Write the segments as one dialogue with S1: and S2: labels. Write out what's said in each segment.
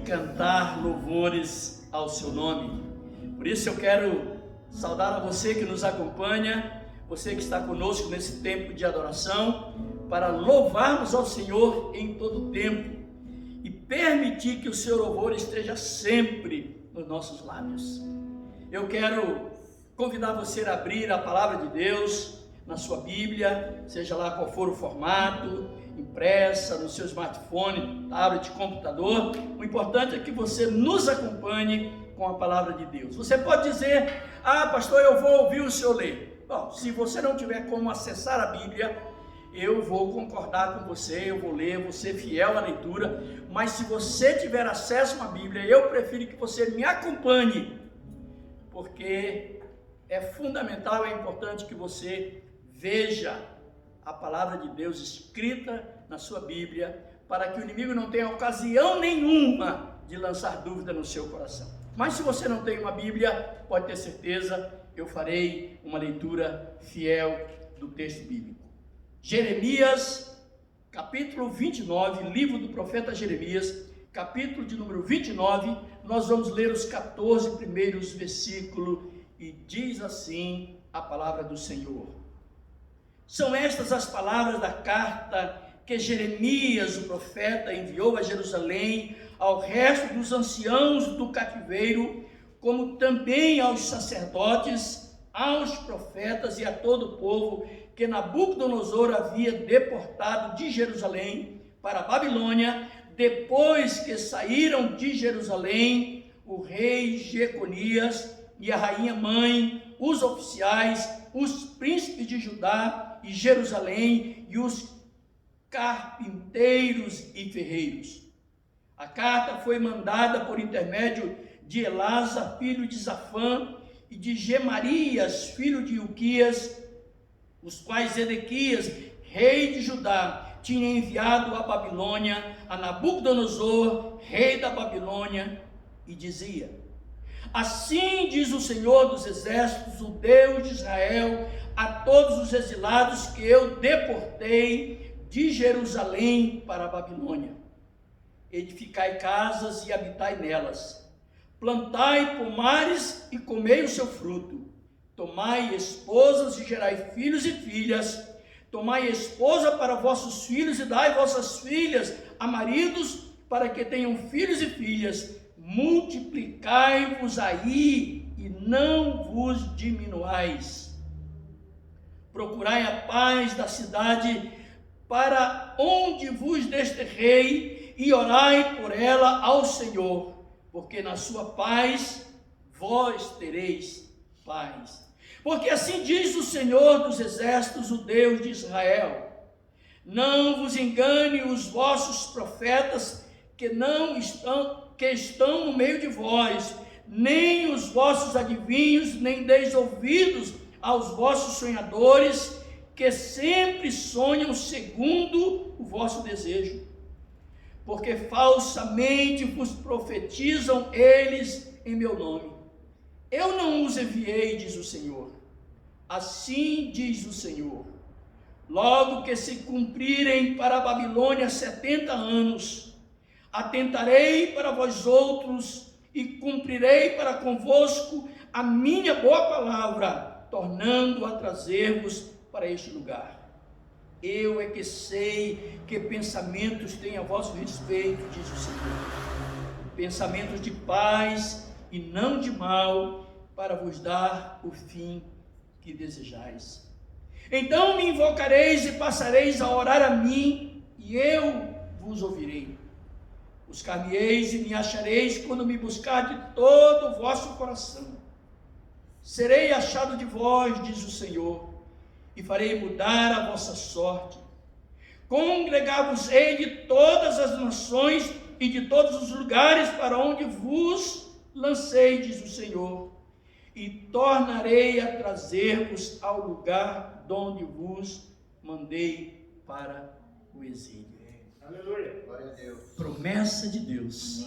S1: cantar louvores ao seu nome. Por isso eu quero saudar a você que nos acompanha, você que está conosco nesse tempo de adoração, para louvarmos ao Senhor em todo o tempo e permitir que o seu louvor esteja sempre nos nossos lábios. Eu quero convidar você a abrir a palavra de Deus na sua Bíblia, seja lá qual for o formato, impressa, no seu smartphone, tablet, computador. O importante é que você nos acompanhe com a palavra de Deus. Você pode dizer: ah, pastor, eu vou ouvir o senhor ler. Bom, se você não tiver como acessar a Bíblia, eu vou concordar com você, eu vou ler, vou ser fiel à leitura. Mas se você tiver acesso à Bíblia, eu prefiro que você me acompanhe, porque é fundamental, é importante que você veja a palavra de Deus escrita na sua Bíblia, para que o inimigo não tenha ocasião nenhuma de lançar dúvida no seu coração. Mas se você não tem uma Bíblia, pode ter certeza, eu farei uma leitura fiel do texto bíblico. Jeremias, capítulo 29, livro do profeta Jeremias, capítulo de número 29, nós vamos ler os 14 primeiros versículos e diz assim a palavra do Senhor. São estas as palavras da carta que Jeremias, o profeta, enviou a Jerusalém, ao resto dos anciãos do cativeiro, como também aos sacerdotes, aos profetas e a todo o povo que Nabucodonosor havia deportado de Jerusalém para a Babilônia, depois que saíram de Jerusalém o rei Jeconias e a rainha mãe, os oficiais, os príncipes de Judá e Jerusalém e os carpinteiros e ferreiros. A carta foi mandada por intermédio de Elasa, filho de Safã, e de Gemarias, filho de Ilquias, os quais Edequias, rei de Judá, tinha enviado à Babilônia, a Nabucodonosor, rei da Babilônia, e dizia: assim diz o Senhor dos exércitos, o Deus de Israel, a todos os exilados que eu deportei de Jerusalém para a Babilônia: edificai casas e habitai nelas, plantai pomares e comei o seu fruto, tomai esposas e gerai filhos e filhas, tomai esposa para vossos filhos e dai vossas filhas a maridos para que tenham filhos e filhas, multiplicai-vos aí e não vos diminuais. Procurai a paz da cidade para onde vos desterrei e orai por ela ao Senhor, porque na sua paz vós tereis paz. Porque assim diz o Senhor dos exércitos, o Deus de Israel: não vos engane os vossos profetas que estão no meio de vós, nem os vossos adivinhos, nem deis ouvidos aos vossos sonhadores, que sempre sonham segundo o vosso desejo, porque falsamente vos profetizam eles em meu nome. Eu não os enviei, diz o Senhor. Assim diz o Senhor: logo que se cumprirem para a Babilônia 70 anos, atentarei para vós outros e cumprirei para convosco a minha boa palavra, tornando a trazer-vos para este lugar. Eu é que sei que pensamentos têm a vosso respeito, diz o Senhor, pensamentos de paz e não de mal, para vos dar o fim que desejais. Então me invocareis e passareis a orar a mim, e eu vos ouvirei. Buscar-me-eis e me achareis quando me buscar de todo o vosso coração. Serei achado de vós, diz o Senhor, e farei mudar a vossa sorte. Congregar-vos-ei de todas as nações e de todos os lugares para onde vos lancei, diz o Senhor, e tornarei a trazer-vos ao lugar de onde vos mandei para o exílio.
S2: Aleluia. Glória a Deus.
S1: Promessa de Deus.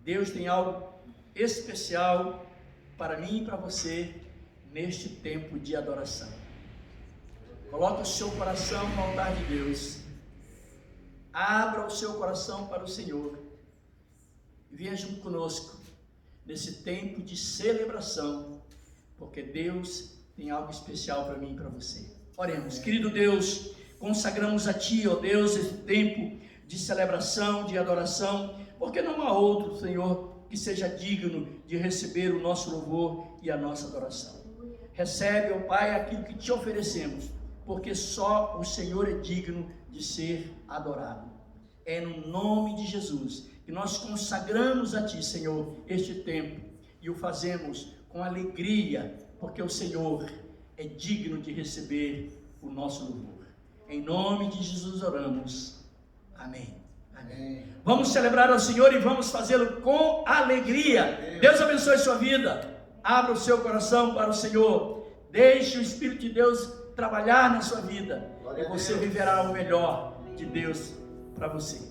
S1: Deus tem algo especial para mim e para você neste tempo de adoração. Coloque o seu coração no altar de Deus. Abra o seu coração para o Senhor. e venha junto conosco nesse tempo de celebração, porque Deus tem algo especial para mim e para você. Oremos. Querido Deus, consagramos a Ti, ó Deus, esse tempo de celebração, de adoração, porque não há outro, Senhor, que seja digno de receber o nosso louvor e a nossa adoração. Recebe, ó Pai, aquilo que Te oferecemos, porque só o Senhor é digno de ser adorado. É no nome de Jesus que nós consagramos a Ti, Senhor, este tempo, e o fazemos com alegria, porque o Senhor é digno de receber o nosso louvor. Em nome de Jesus oramos. Amém. Amém. Vamos celebrar ao Senhor e vamos fazê-lo com alegria. Deus abençoe sua vida. Abra o seu coração para o Senhor. Deixe o Espírito de Deus trabalhar na sua vida. E você viverá o melhor de Deus para você.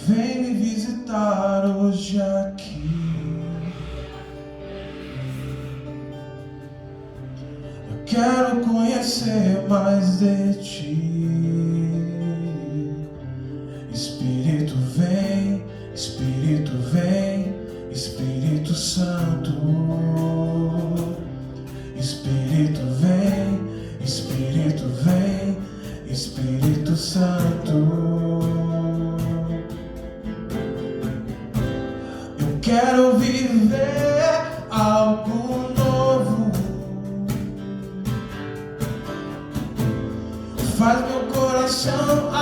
S3: Vem me visitar hoje aqui. Eu quero conhecer mais de ti. Espírito vem, Espírito vem, Espírito Santo. Espírito vem, Espírito vem, Espírito Santo. Quero viver algo novo. Faz meu coração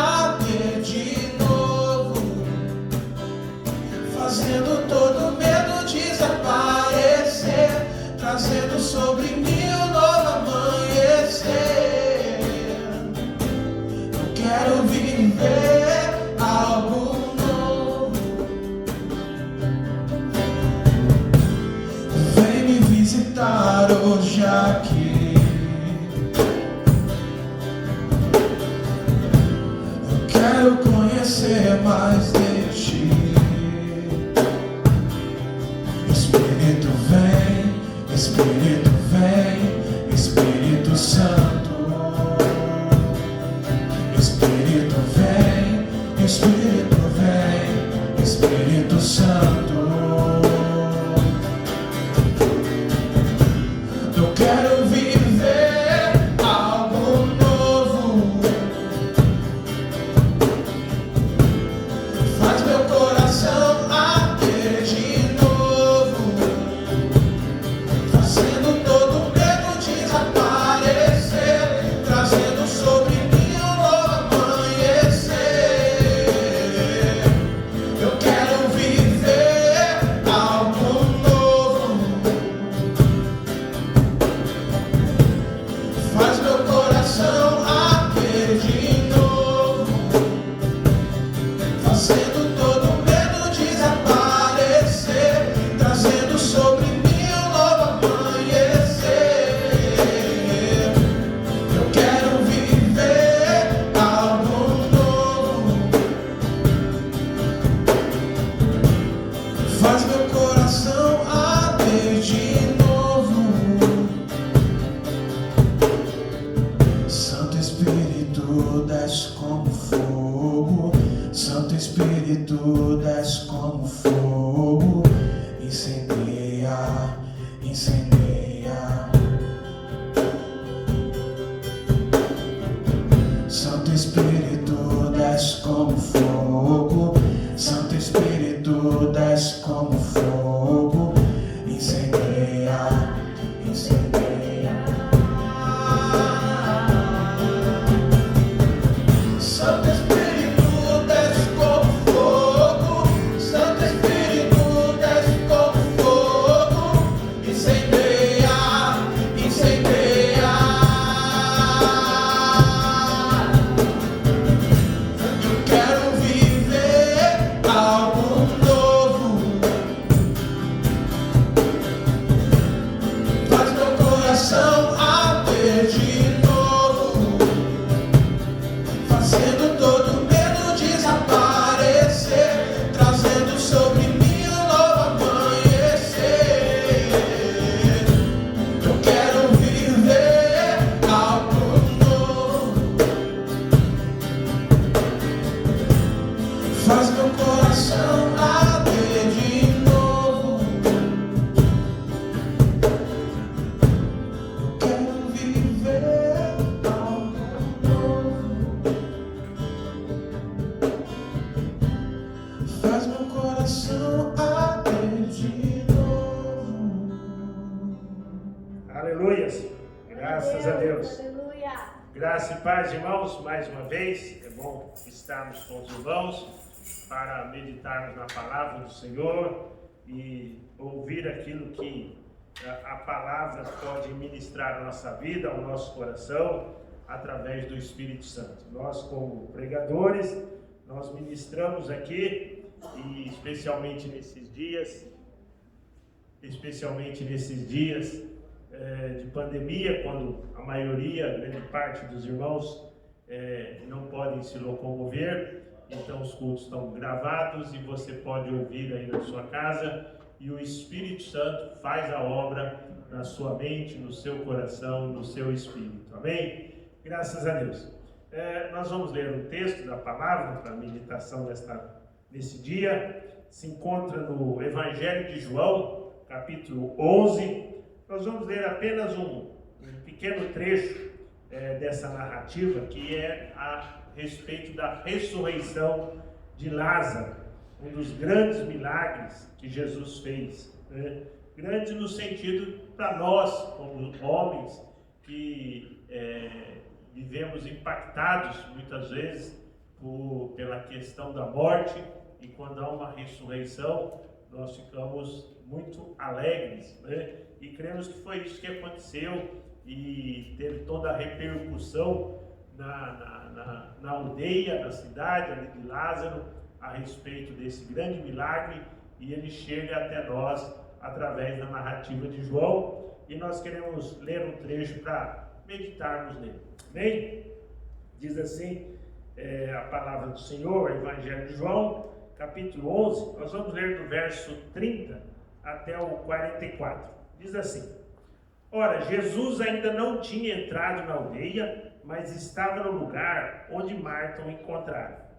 S3: conhecer mais de ti. Espírito vem, Espírito vem, Espírito Santo. Espírito vem, Espírito vem, Espírito Santo. Eu quero viver algo novo. Faz meu coração arder de novo, fazendo todo medo desaparecer, trazendo sobre mim um novo amanhecer. Eu quero viver algo novo. Faz meu coração arder de novo, fazendo todo medo desaparecer, trazendo sobre mim um novo amanhecer. Eu quero viver algo novo. Faz meu coração arder de novo. Santo Espírito, desce como fogo. Santo Espírito, desce como fogo. Incendeia, incendeia. Santo Espírito, desce como fogo. Santo Espírito, desce como fogo. Incendeia, incendeia. Santo Espírito, desce como fogo. Santo Espírito, desce como fogo. Incendeia, incendeia. Eu quero viver algo novo. Faz meu coração arder de novo, fazendo todo medo desaparecer, trazendo sobre mim um novo amanhecer. Eu quero viver algo novo. Faz meu coração arder de novo. Eu quero viver algo novo. Faz meu coração arder de novo.
S2: Aleluias. Graças a Deus.
S4: Aleluia.
S2: Graça e paz, irmãos, mais uma vez. É bom estarmos com os irmãos para meditarmos na palavra do Senhor e ouvir aquilo que a palavra pode ministrar à nossa vida, ao nosso coração, através do Espírito Santo. Nós, como pregadores, nós ministramos aqui, e especialmente nesses dias de pandemia, quando a maioria, grande parte dos irmãos não podem se locomover, então os cultos estão gravados e você pode ouvir aí na sua casa, e o Espírito Santo faz a obra na sua mente, no seu coração, no seu espírito. Amém? Graças a Deus. Nós vamos ler um texto da palavra para a meditação nesse dia. Se encontra no Evangelho de João, capítulo 11. Nós vamos ler apenas um pequeno trecho dessa narrativa, que é a respeito da ressurreição de Lázaro, um dos grandes milagres que Jesus fez, né? Grande no sentido para nós, como homens, que vivemos impactados muitas vezes pela questão da morte, e quando há uma ressurreição, nós ficamos muito alegres, né? E cremos que foi isso que aconteceu, e teve toda a repercussão na aldeia, na cidade ali de Lázaro, a respeito desse grande milagre, e ele chega até nós através da narrativa de João, e nós queremos ler um trecho para meditarmos nele. Amém? Diz assim, a palavra do Senhor, o Evangelho de João, capítulo 11, nós vamos ler do verso 30 até o 44. Diz assim: Ora, Jesus ainda não tinha entrado na aldeia, mas estava no lugar onde Marta o encontrara.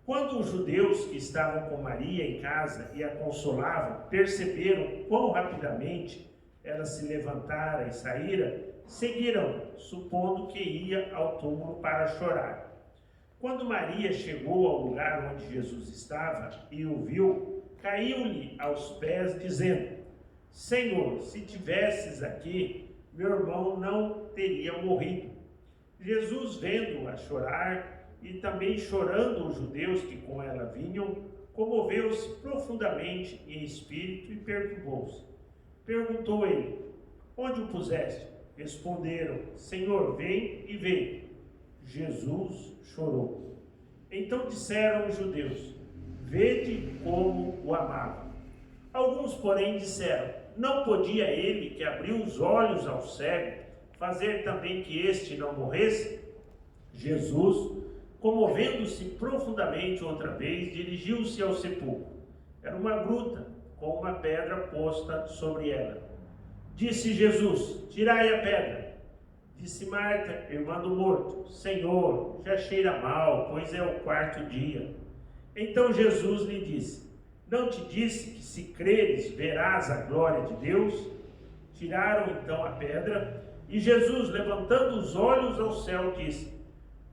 S2: Quando os judeus que estavam com Maria em casa e a consolavam perceberam quão rapidamente ela se levantara e saíra, seguiram, supondo que ia ao túmulo para chorar. Quando Maria chegou ao lugar onde Jesus estava e o viu, caiu-lhe aos pés, dizendo: Senhor, se tivesses aqui, meu irmão não teria morrido. Jesus, vendo-a chorar, e também chorando os judeus que com ela vinham, comoveu-se profundamente em espírito e perturbou-se. Perguntou ele: Onde o puseste? Responderam: Senhor, vem e vê. Jesus chorou. Então disseram os judeus: Vede como o amava. Alguns, porém, disseram: Não podia ele, que abriu os olhos ao cego, fazer também que este não morresse? Jesus, comovendo-se profundamente outra vez, dirigiu-se ao sepulcro. Era uma gruta, com uma pedra posta sobre ela. Disse Jesus: Tirai a pedra. Disse Marta, irmã do morto: Senhor, já cheira mal, pois é o 4º dia. Então Jesus lhe disse: Não te disse que, se creres, verás a glória de Deus? Tiraram então a pedra, e Jesus, levantando os olhos ao céu, disse: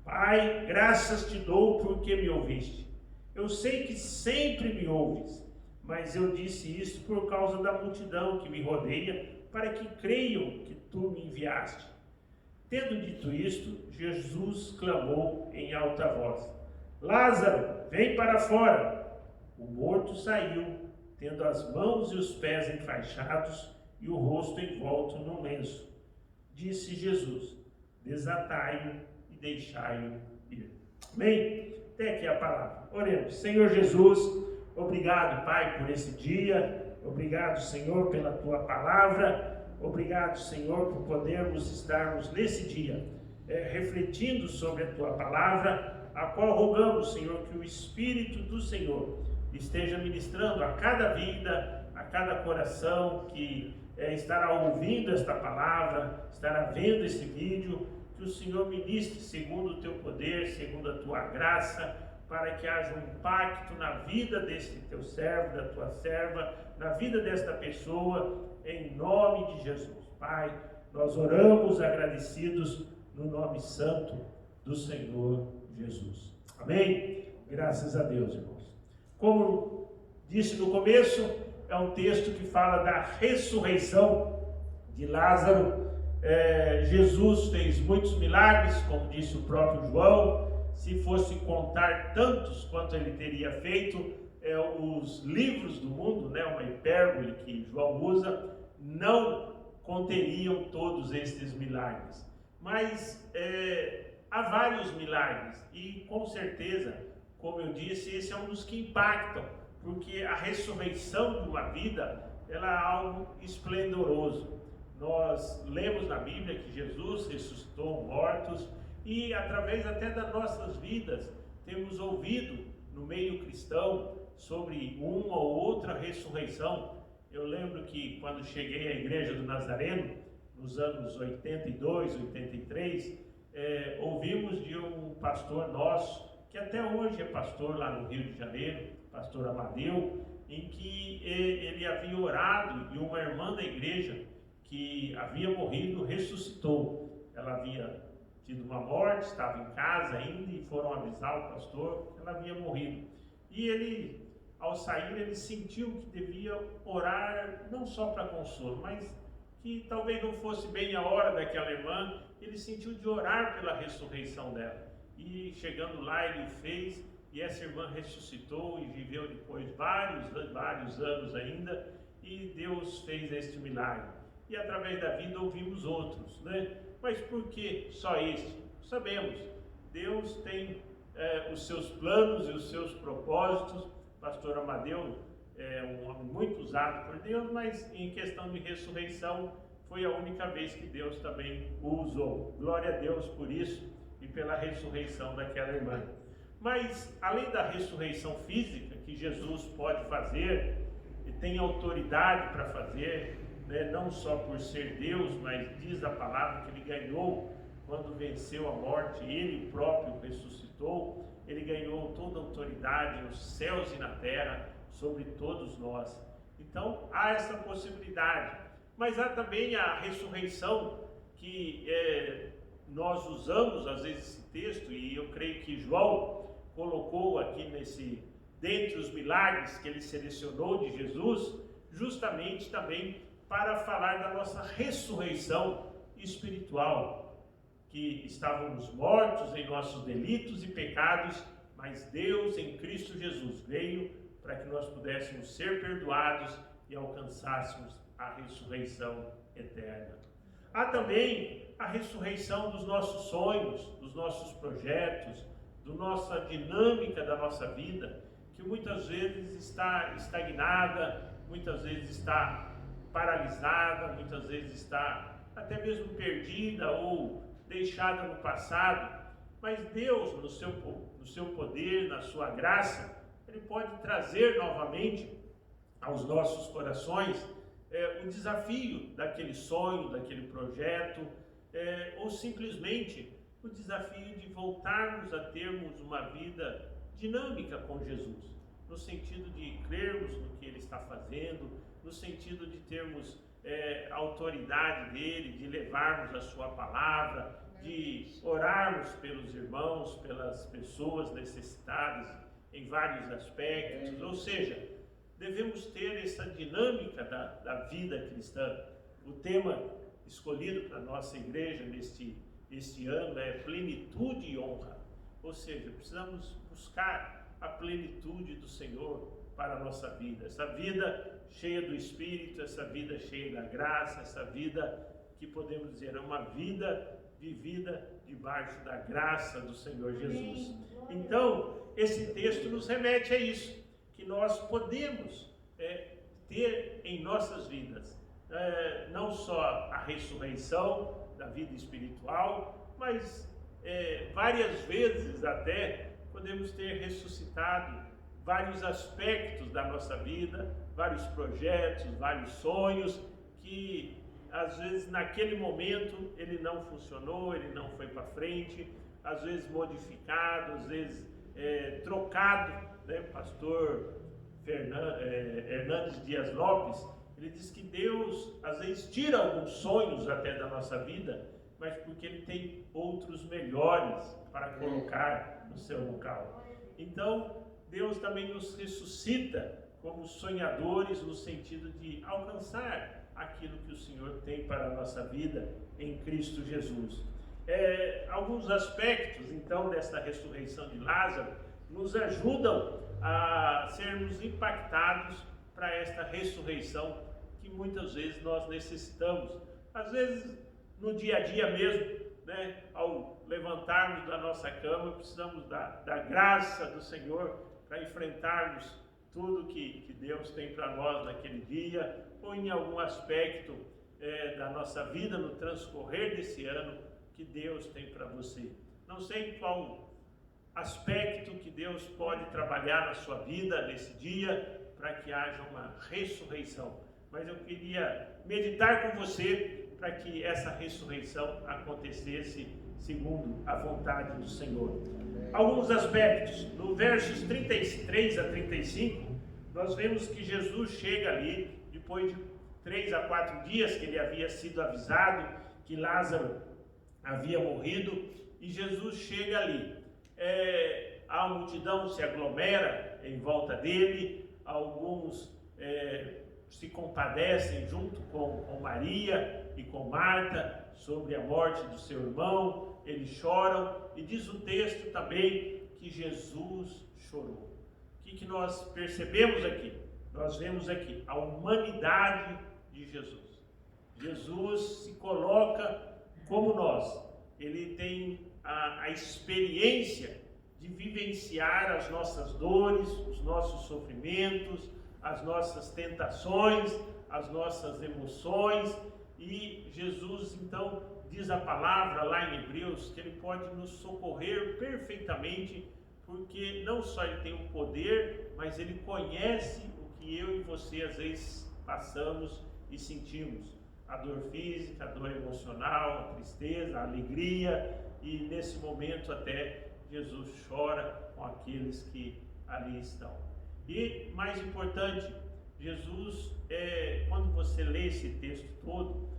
S2: Pai, graças te dou porque me ouviste. Eu sei que sempre me ouves, mas eu disse isso por causa da multidão que me rodeia, para que creiam que tu me enviaste. Tendo dito isto, Jesus clamou em alta voz: Lázaro, vem para fora. O morto saiu, tendo as mãos e os pés enfaixados e o rosto envolto num lenço. Disse Jesus: Desatai-o e deixai-o ir. Amém? Até aqui a palavra. Oremos. Senhor Jesus, obrigado, Pai, por esse dia. Obrigado, Senhor, pela Tua palavra. Obrigado, Senhor, por podermos estarmos nesse dia refletindo sobre a Tua palavra, a qual rogamos, Senhor, que o Espírito do Senhor esteja ministrando a cada vida, a cada coração que estará ouvindo esta palavra, estará vendo esse vídeo. Que o Senhor ministre segundo o Teu poder, segundo a Tua graça, para que haja um impacto na vida deste Teu servo, da Tua serva, na vida desta pessoa, em nome de Jesus. Pai, nós oramos agradecidos no nome santo do Senhor Jesus. Amém? Graças a Deus, irmãos. Como disse no começo, é um texto que fala da ressurreição de Lázaro. Jesus fez muitos milagres, como disse o próprio João. Se fosse contar tantos quanto ele teria feito, os livros do mundo, uma hipérbole que João usa, não conteriam todos estes milagres. Mas há vários milagres e, com certeza, como eu disse, esse é um dos que impactam, porque a ressurreição de uma vida, ela é algo esplendoroso. Nós lemos na Bíblia que Jesus ressuscitou mortos e, através até das nossas vidas, temos ouvido no meio cristão sobre uma ou outra ressurreição. Eu lembro que quando cheguei à Igreja do Nazareno, nos anos 82, 83, ouvimos de um pastor nosso, que até hoje é pastor lá no Rio de Janeiro, pastor Amadeu, em que ele havia orado e uma irmã da igreja que havia morrido ressuscitou. Ela havia tido uma morte, estava em casa ainda e foram avisar o pastor que ela havia morrido. E ele, ao sair, ele sentiu que devia orar não só para consolo, mas que talvez não fosse bem a hora daquela irmã. Ele sentiu de orar pela ressurreição dela. E chegando lá ele o fez, e essa irmã ressuscitou e viveu depois vários anos ainda, e Deus fez este milagre. E através da vida ouvimos outros, Mas por que só este? Sabemos, Deus tem os seus planos e os seus propósitos. Pastor Amadeu é um homem muito usado por Deus, mas em questão de ressurreição foi a única vez que Deus também o usou. Glória a Deus por isso e pela ressurreição daquela irmã. Mas, além da ressurreição física, que Jesus pode fazer, e tem autoridade para fazer, né, não só por ser Deus, mas diz a palavra que ele ganhou quando venceu a morte, ele próprio ressuscitou, ele ganhou toda a autoridade nos céus e na terra sobre todos nós. Então, há essa possibilidade. Mas há também a ressurreição que nós usamos, às vezes, esse texto, e eu creio que João colocou aqui dentre os milagres que ele selecionou de Jesus, justamente também para falar da nossa ressurreição espiritual, que estávamos mortos em nossos delitos e pecados, mas Deus em Cristo Jesus veio para que nós pudéssemos ser perdoados e alcançássemos a ressurreição eterna. Há também a ressurreição dos nossos sonhos, dos nossos projetos, da nossa dinâmica da nossa vida, que muitas vezes está estagnada, muitas vezes está paralisada, muitas vezes está até mesmo perdida ou deixada no passado. Mas Deus, no seu poder, na sua graça, Ele pode trazer novamente aos nossos corações o desafio daquele sonho, daquele projeto, ou simplesmente o desafio de voltarmos a termos uma vida dinâmica com Jesus, no sentido de crermos no que Ele está fazendo, no sentido de termos a autoridade dEle, de levarmos a sua palavra, de orarmos pelos irmãos, pelas pessoas necessitadas em vários aspectos, ou seja, devemos ter essa dinâmica da vida cristã. O tema escolhido para a nossa igreja neste ano é plenitude e honra, ou seja, precisamos buscar a plenitude do Senhor para a nossa vida, essa vida cheia do Espírito, essa vida cheia da graça, essa vida que podemos dizer é uma vida vivida debaixo da graça do Senhor Jesus. Então, esse texto nos remete a isso, que nós podemos ter em nossas vidas não só a ressurreição da vida espiritual, mas várias vezes até podemos ter ressuscitado vários aspectos da nossa vida, vários projetos, vários sonhos que às vezes naquele momento ele não funcionou, ele não foi para frente, às vezes modificado, às vezes trocado, né? Pastor Hernandes Dias Lopes, ele diz que Deus às vezes tira alguns sonhos até da nossa vida, mas porque Ele tem outros melhores para colocar no seu local. Então, Deus também nos ressuscita como sonhadores no sentido de alcançar aquilo que o Senhor tem para a nossa vida em Cristo Jesus. Alguns aspectos, então, desta ressurreição de Lázaro nos ajudam a sermos impactados para esta ressurreição que muitas vezes nós necessitamos. Às vezes, no dia a dia mesmo, né, ao levantarmos da nossa cama, precisamos da graça do Senhor para enfrentarmos tudo que Deus tem para nós naquele dia, ou em algum aspecto da nossa vida, no transcorrer desse ano, que Deus tem para você. Não sei qual aspecto que Deus pode trabalhar na sua vida nesse dia, para que haja uma ressurreição. Mas eu queria meditar com você para que essa ressurreição acontecesse segundo a vontade do Senhor. Alguns aspectos, no versos 33 a 35, nós vemos que Jesus chega ali, depois de 3 a 4 dias que ele havia sido avisado que Lázaro havia morrido, e Jesus chega ali. A multidão se aglomera em volta dele, alguns se compadecem junto com Maria e com Marta sobre a morte do seu irmão, eles choram, e diz o texto também que Jesus chorou. O que nós percebemos aqui? Nós vemos aqui a humanidade de Jesus. Jesus se coloca como nós, ele tem a experiência de vivenciar as nossas dores, os nossos sofrimentos, as nossas tentações, as nossas emoções, e Jesus então diz a palavra lá em Hebreus que Ele pode nos socorrer perfeitamente porque não só ele tem o poder, mas ele conhece o que eu e você às vezes passamos e sentimos. A dor física, a dor emocional, a tristeza, a alegria, e nesse momento até Jesus chora com aqueles que ali estão. E mais importante, Jesus, quando você lê esse texto todo,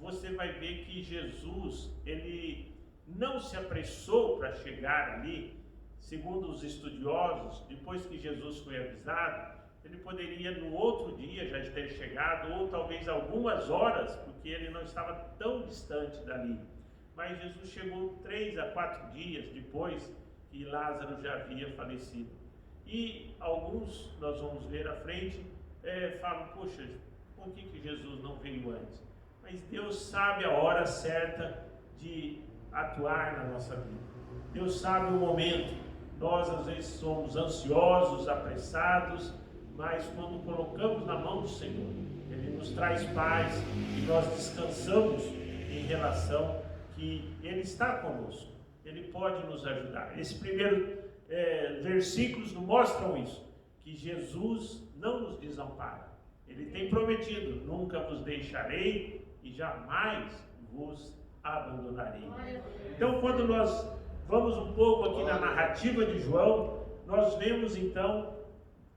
S2: você vai ver que Jesus, ele não se apressou para chegar ali. Segundo os estudiosos, depois que Jesus foi avisado, ele poderia no outro dia já ter chegado, ou talvez algumas horas, porque ele não estava tão distante dali. Mas Jesus chegou 3 a 4 dias depois que Lázaro já havia falecido. E alguns, nós vamos ver à frente, falam, poxa, por que Jesus não veio antes? Mas Deus sabe a hora certa de atuar na nossa vida. Deus sabe o momento. Nós às vezes somos ansiosos, apressados, mas quando colocamos na mão do Senhor, Ele nos traz paz e nós descansamos em relação que Ele está conosco. Ele pode nos ajudar. Esse primeiro versículos nos mostram isso, que Jesus não nos desampara. Ele tem prometido, nunca vos deixarei e jamais vos abandonarei. Então, quando nós vamos um pouco aqui na narrativa de João, nós vemos então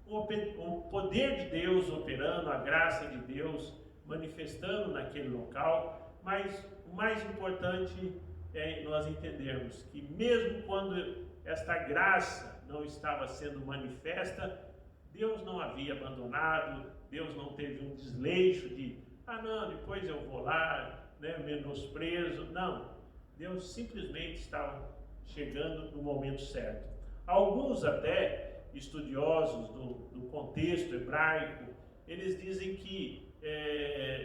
S2: o poder de Deus operando, a graça de Deus manifestando naquele local, mas o mais importante é nós entendermos que mesmo quando esta graça não estava sendo manifesta, Deus não havia abandonado, Deus não teve um desleixo de, não, depois eu vou lá, menosprezo. Não, Deus simplesmente estava chegando no momento certo. Alguns até estudiosos do contexto hebraico, eles dizem que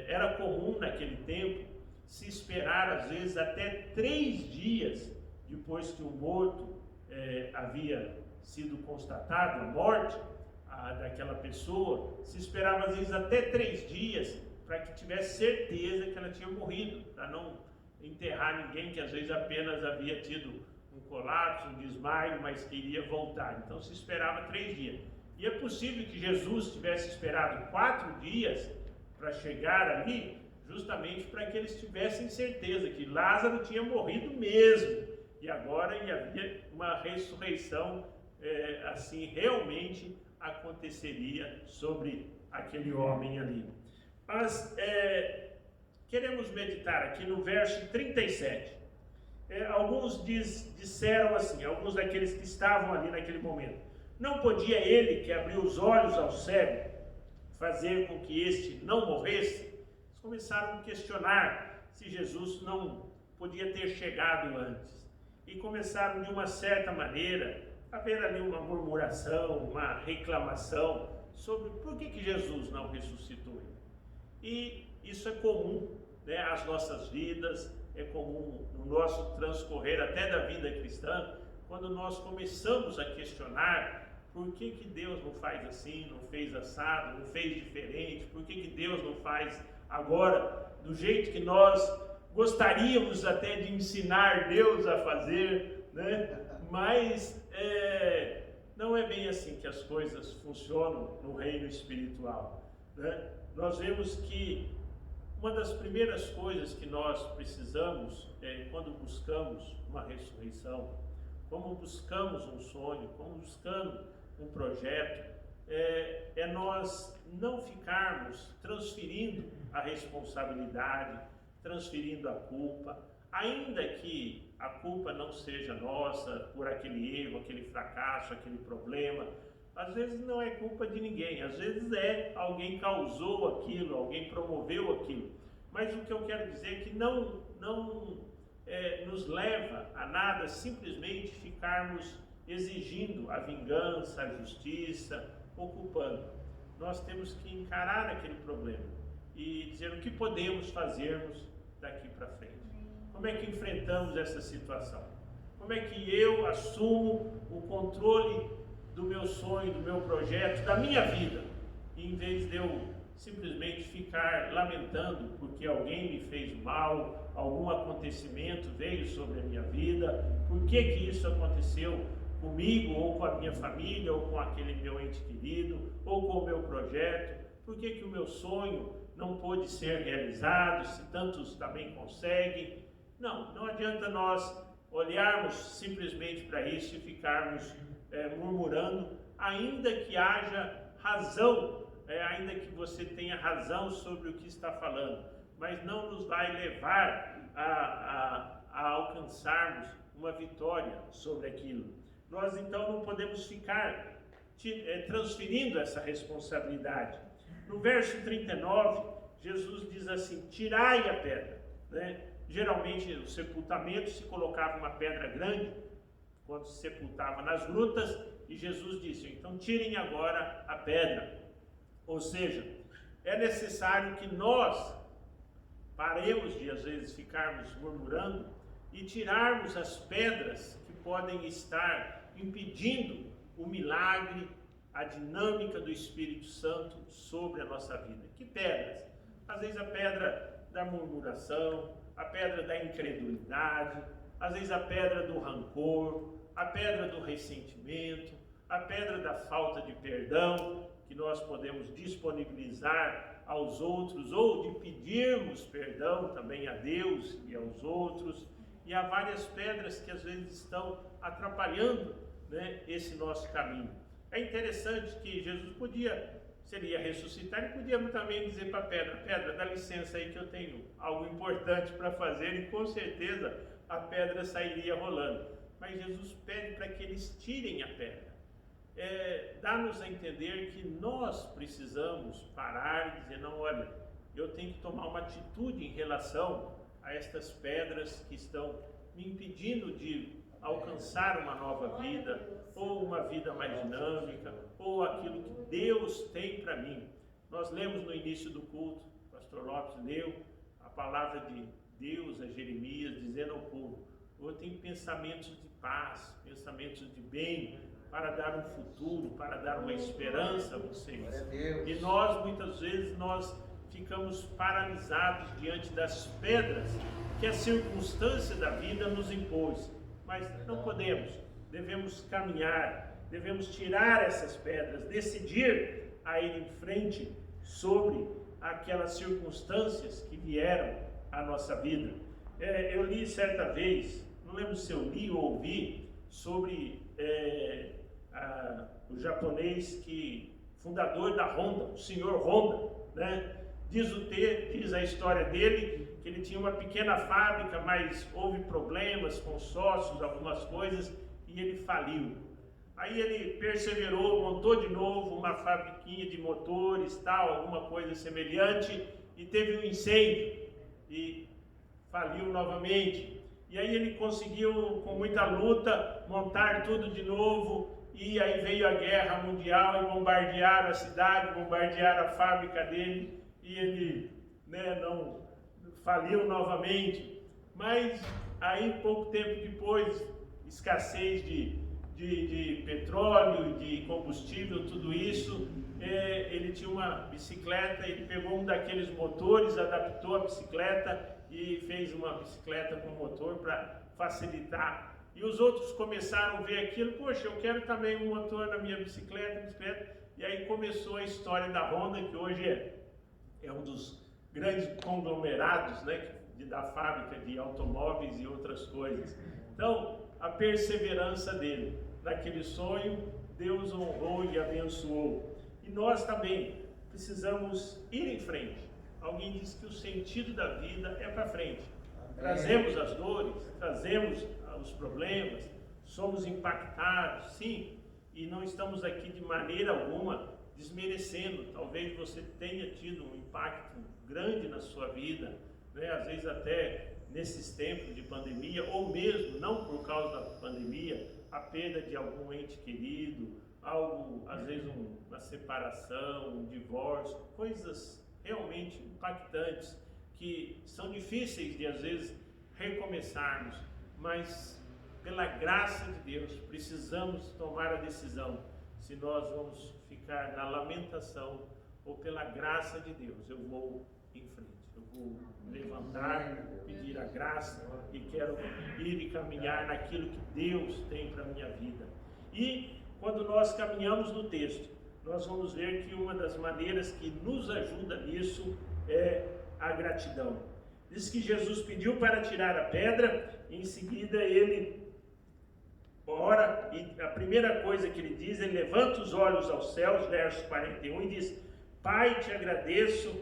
S2: era comum naquele tempo se esperar às vezes até 3 dias depois que o morto havia sido constatado, a morte daquela pessoa, se esperava às vezes até 3 dias para que tivesse certeza que ela tinha morrido, para não enterrar ninguém que às vezes apenas havia tido um colapso, um desmaio, mas queria voltar. Então se esperava 3 dias. E é possível que Jesus tivesse esperado 4 dias para chegar ali, justamente para que eles tivessem certeza que Lázaro tinha morrido mesmo. E agora havia uma ressurreição, assim, realmente aconteceria sobre aquele homem ali. Mas queremos meditar aqui no verso 37. Alguns disseram assim, alguns daqueles que estavam ali naquele momento, não podia ele, que abriu os olhos ao cego, fazer com que este não morresse? Eles começaram a questionar se Jesus não podia ter chegado antes. E começaram de uma certa maneira a haver ali uma murmuração, uma reclamação sobre por que Jesus não ressuscitou. E isso é comum, às nossas vidas, é comum no nosso transcorrer até da vida cristã, quando nós começamos a questionar por que Deus não faz assim, não fez assado, não fez diferente, por que Deus não faz agora do jeito que nós gostaríamos até de ensinar Deus a fazer, mas não é bem assim que as coisas funcionam no reino espiritual. Nós vemos que uma das primeiras coisas que nós precisamos, quando buscamos uma ressurreição, como buscamos um sonho, como buscamos um projeto, é nós não ficarmos transferindo a responsabilidade, transferindo a culpa, ainda que a culpa não seja nossa por aquele erro, aquele fracasso, aquele problema. Às vezes não é culpa de ninguém, às vezes alguém causou aquilo, alguém promoveu aquilo. Mas o que eu quero dizer é que não nos leva a nada simplesmente ficarmos exigindo a vingança, a justiça, ocupando. Nós temos que encarar aquele problema e dizer o que podemos fazermos daqui para frente. Como é que enfrentamos essa situação? Como é que eu assumo o controle do meu sonho, do meu projeto, da minha vida, em vez de eu simplesmente ficar lamentando porque alguém me fez mal, algum acontecimento veio sobre a minha vida, por que isso aconteceu comigo, ou com a minha família, ou com aquele meu ente querido, ou com o meu projeto? Por que que o meu sonho não pôde ser realizado, se tantos também conseguem? Não adianta nós olharmos simplesmente para isso e ficarmos murmurando, ainda que haja razão, ainda que você tenha razão sobre o que está falando, mas não nos vai levar a alcançarmos uma vitória sobre aquilo. Nós então não podemos ficar transferindo essa responsabilidade. No verso 39, Jesus diz assim: tirai a pedra, né? Geralmente no sepultamento se colocava uma pedra grande quando se sepultava nas grutas, e Jesus disse: então tirem agora a pedra. Ou seja, é necessário que nós paremos de às vezes ficarmos murmurando e tirarmos as pedras que podem estar impedindo o milagre, a dinâmica do Espírito Santo sobre a nossa vida. Que pedras? Às vezes a pedra da murmuração, a pedra da incredulidade, às vezes a pedra do rancor, a pedra do ressentimento, a pedra da falta de perdão, que nós podemos disponibilizar aos outros, ou de pedirmos perdão também a Deus e aos outros. E há várias pedras que às vezes estão atrapalhando, né, esse nosso caminho. É interessante que Jesus seria ressuscitar e podia também dizer para a pedra, dá licença aí que eu tenho algo importante para fazer, e com certeza a pedra sairia rolando. Mas Jesus pede para que eles tirem a pedra. Dá-nos a entender que nós precisamos parar e dizer: não, olha, eu tenho que tomar uma atitude em relação a estas pedras que estão me impedindo de alcançar uma nova vida, ou uma vida mais dinâmica, ou aquilo que Deus tem para mim. Nós lemos no início do culto, o pastor Lopes leu a palavra de Deus a Jeremias, dizendo ao povo: eu tenho pensamentos de paz, pensamentos de bem, para dar um futuro, para dar uma esperança a vocês. E nós, muitas vezes, ficamos paralisados diante das pedras que a circunstância da vida nos impôs. Mas não podemos, devemos caminhar, devemos tirar essas pedras, decidir a ir em frente sobre aquelas circunstâncias que vieram à nossa vida. Eu li certa vez, não lembro se eu li ou ouvi, sobre o japonês fundador da Honda, o senhor Honda, né? Diz a história dele, que ele tinha uma pequena fábrica, mas houve problemas com sócios, algumas coisas, e ele faliu. Aí ele perseverou, montou de novo uma fabriquinha de motores, alguma coisa semelhante, e teve um incêndio, e faliu novamente. E aí ele conseguiu, com muita luta, montar tudo de novo, e aí veio a guerra mundial e bombardearam a cidade, bombardearam a fábrica dele, e ele não faliu novamente. Mas aí, pouco tempo depois, escassez de petróleo, de combustível, tudo isso, ele tinha uma bicicleta, ele pegou um daqueles motores, adaptou a bicicleta e fez uma bicicleta com motor para facilitar. E os outros começaram a ver aquilo: poxa, eu quero também um motor na minha bicicleta. E aí começou a história da Honda, que hoje é um dos grandes conglomerados, né, da fábrica de automóveis e outras coisas. Então, a perseverança dele, naquele sonho, Deus honrou e abençoou. E nós também precisamos ir em frente. Alguém diz que o sentido da vida é para frente. Trazemos as dores, trazemos os problemas, somos impactados, sim, e não estamos aqui de maneira alguma desmerecendo. Talvez você tenha tido um impacto grande na sua vida, né? Às vezes até nesses tempos de pandemia, ou mesmo não por causa da pandemia, a perda de algum ente querido, algo, às vezes uma separação, um divórcio, coisas realmente impactantes que são difíceis de às vezes recomeçarmos, mas pela graça de Deus precisamos tomar a decisão se nós vamos ficar na lamentação ou pela graça de Deus. Eu vou em frente, eu vou levantar, pedir a graça e quero ir e caminhar naquilo que Deus tem para a minha vida. E quando nós caminhamos no texto, nós vamos ver que uma das maneiras que nos ajuda nisso é a gratidão. Diz que Jesus pediu para tirar a pedra, e em seguida ele ora, e a primeira coisa que ele diz, ele levanta os olhos aos céus, verso 41, e diz: Pai, te agradeço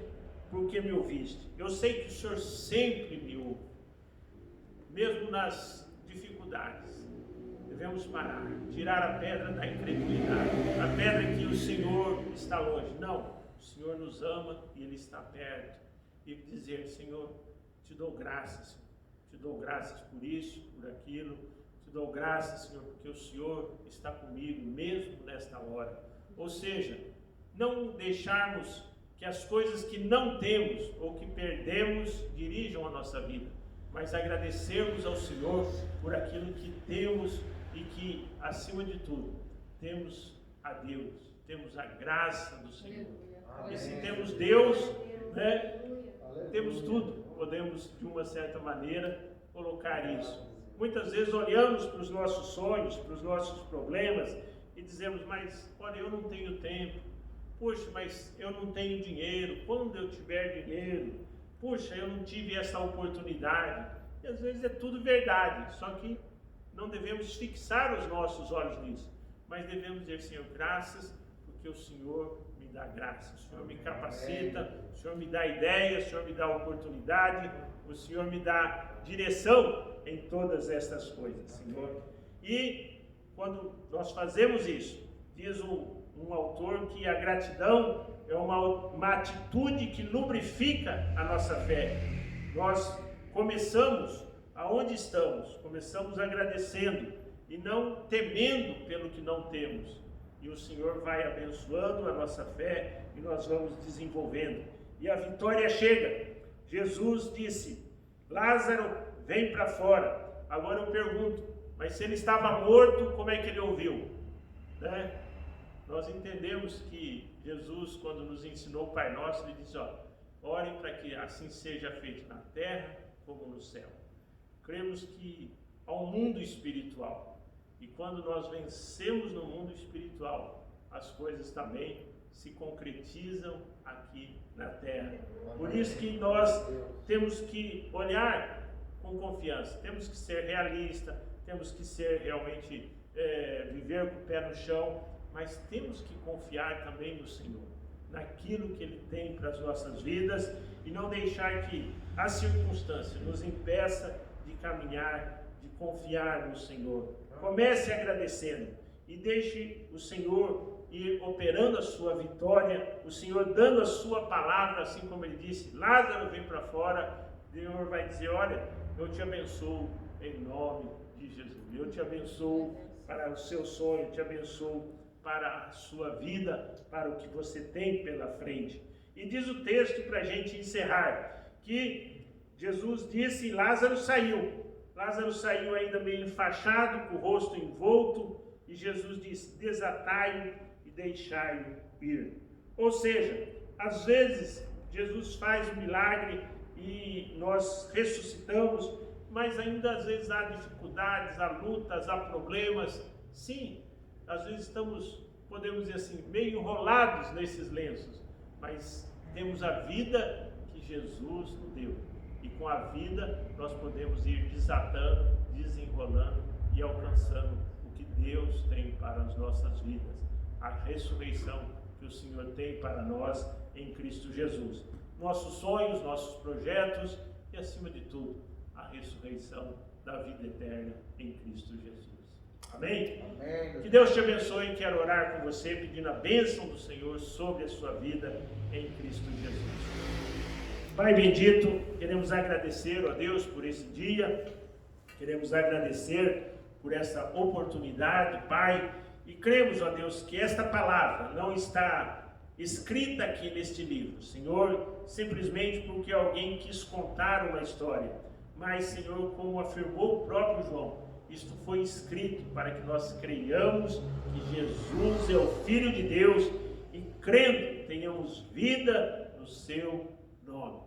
S2: porque me ouviste. Eu sei que o Senhor sempre me ouve, mesmo nas dificuldades. Devemos parar, tirar a pedra da incredulidade, a pedra que o Senhor está longe. Não, o Senhor nos ama e Ele está perto. E dizer: Senhor, te dou graças, Senhor. Te dou graças por isso, por aquilo. Te dou graças, Senhor, porque o Senhor está comigo, mesmo nesta hora. Ou seja, não deixarmos que as coisas que não temos ou que perdemos dirijam a nossa vida, mas agradecermos ao Senhor por aquilo que temos e que, acima de tudo, temos a Deus, temos a graça do Senhor. E se temos Deus, né, temos tudo. Podemos, de uma certa maneira, colocar isso. Muitas vezes olhamos para os nossos sonhos, para os nossos problemas e dizemos: mas olha, eu não tenho tempo. Puxa, mas eu não tenho dinheiro. Quando eu tiver dinheiro? Puxa, eu não tive essa oportunidade. E às vezes é tudo verdade, só que não devemos fixar os nossos olhos nisso, mas devemos dizer: Senhor, graças, porque o Senhor me dá graça, o Senhor me capacita, o Senhor me dá ideia, o Senhor me dá oportunidade, o Senhor me dá direção em todas estas coisas, Senhor. E quando nós fazemos isso, diz um autor que a gratidão é uma atitude que lubrifica a nossa fé. Nós começamos aonde estamos, começamos agradecendo e não temendo pelo que não temos. E o Senhor vai abençoando a nossa fé e nós vamos desenvolvendo. E a vitória chega. Jesus disse: Lázaro, vem para fora. Agora eu pergunto, mas se ele estava morto, como é que ele ouviu? Né? Nós entendemos que Jesus, quando nos ensinou o Pai Nosso, ele disse: orem para que assim seja feito na terra como no céu. Cremos que há um mundo espiritual, e quando nós vencemos no mundo espiritual, as coisas também se concretizam aqui na terra. Por isso que nós temos que olhar com confiança, temos que ser realista, temos que ser realmente viver com o pé no chão, mas temos que confiar também no Senhor, naquilo que Ele tem para as nossas vidas, e não deixar que a circunstância nos impeça de caminhar, de confiar no Senhor. Comece agradecendo e deixe o Senhor ir operando a sua vitória, o Senhor dando a sua palavra, assim como Ele disse: Lázaro, vem para fora. O Senhor vai dizer: olha, eu te abençoo em nome de Jesus, eu te abençoo para o seu sonho, te abençoo para a sua vida, para o que você tem pela frente. E diz o texto, para a gente encerrar, que Jesus disse: Lázaro saiu. Lázaro saiu ainda meio enfaixado, com o rosto envolto, e Jesus disse: desatai-o e deixai-o ir. Ou seja, às vezes Jesus faz um milagre e nós ressuscitamos, mas ainda às vezes há dificuldades, há lutas, há problemas. Sim, às vezes podemos dizer assim, meio enrolados nesses lenços, mas temos a vida que Jesus nos deu. E com a vida nós podemos ir desatando, desenrolando e alcançando o que Deus tem para as nossas vidas. A ressurreição que o Senhor tem para nós em Cristo Jesus. Nossos sonhos, nossos projetos e, acima de tudo, a ressurreição da vida eterna em Cristo Jesus. Amém? Amém. Que Deus te abençoe. Quero orar com você, pedindo a bênção do Senhor sobre a sua vida em Cristo Jesus. Pai bendito, queremos agradecer, ó Deus, por esse dia, queremos agradecer por essa oportunidade, Pai, e cremos, ó Deus, que esta palavra não está escrita aqui neste livro, Senhor, simplesmente porque alguém quis contar uma história, mas, Senhor, como afirmou o próprio João, isto foi escrito para que nós creiamos que Jesus é o Filho de Deus e, crendo, tenhamos vida no seu nome.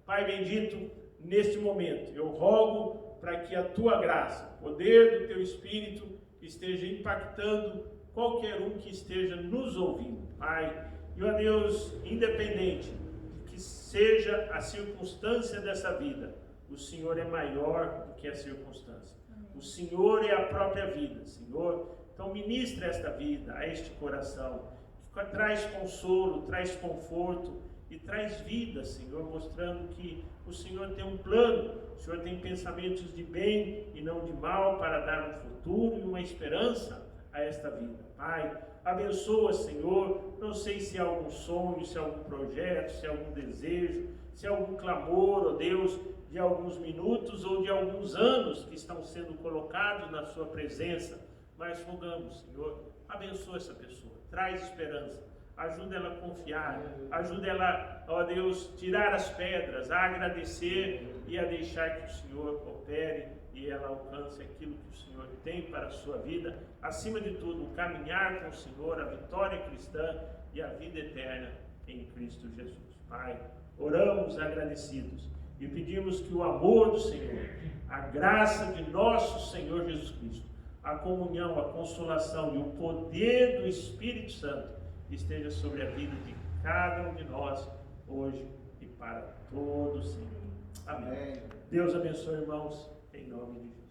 S2: Pai bendito, neste momento eu rogo para que a tua graça, o poder do teu Espírito esteja impactando qualquer um que esteja nos ouvindo, Pai. E, ó Deus, independente de que seja a circunstância dessa vida, o Senhor é maior do que a circunstância. O Senhor é a própria vida, Senhor. Então ministra esta vida, a este coração, que traz consolo, traz conforto e traz vida, Senhor, mostrando que o Senhor tem um plano, o Senhor tem pensamentos de bem e não de mal para dar um futuro e uma esperança a esta vida. Pai, abençoa, Senhor, não sei se há algum sonho, se há algum projeto, se há algum desejo, se há algum clamor, ó Deus, de alguns minutos ou de alguns anos que estão sendo colocados na sua presença, mas rogamos, Senhor, abençoa essa pessoa, traz esperança, ajuda ela a confiar, ajuda ela, ó Deus, tirar as pedras, a agradecer e a deixar que o Senhor opere e ela alcance aquilo que o Senhor tem para a sua vida, acima de tudo, o caminhar com o Senhor, a vitória cristã e a vida eterna em Cristo Jesus. Pai, oramos agradecidos e pedimos que o amor do Senhor, a graça de nosso Senhor Jesus Cristo, a comunhão, a consolação e o poder do Espírito Santo esteja sobre a vida de cada um de nós, hoje e para todos sempre. Amém. Deus abençoe, irmãos, em nome de Jesus.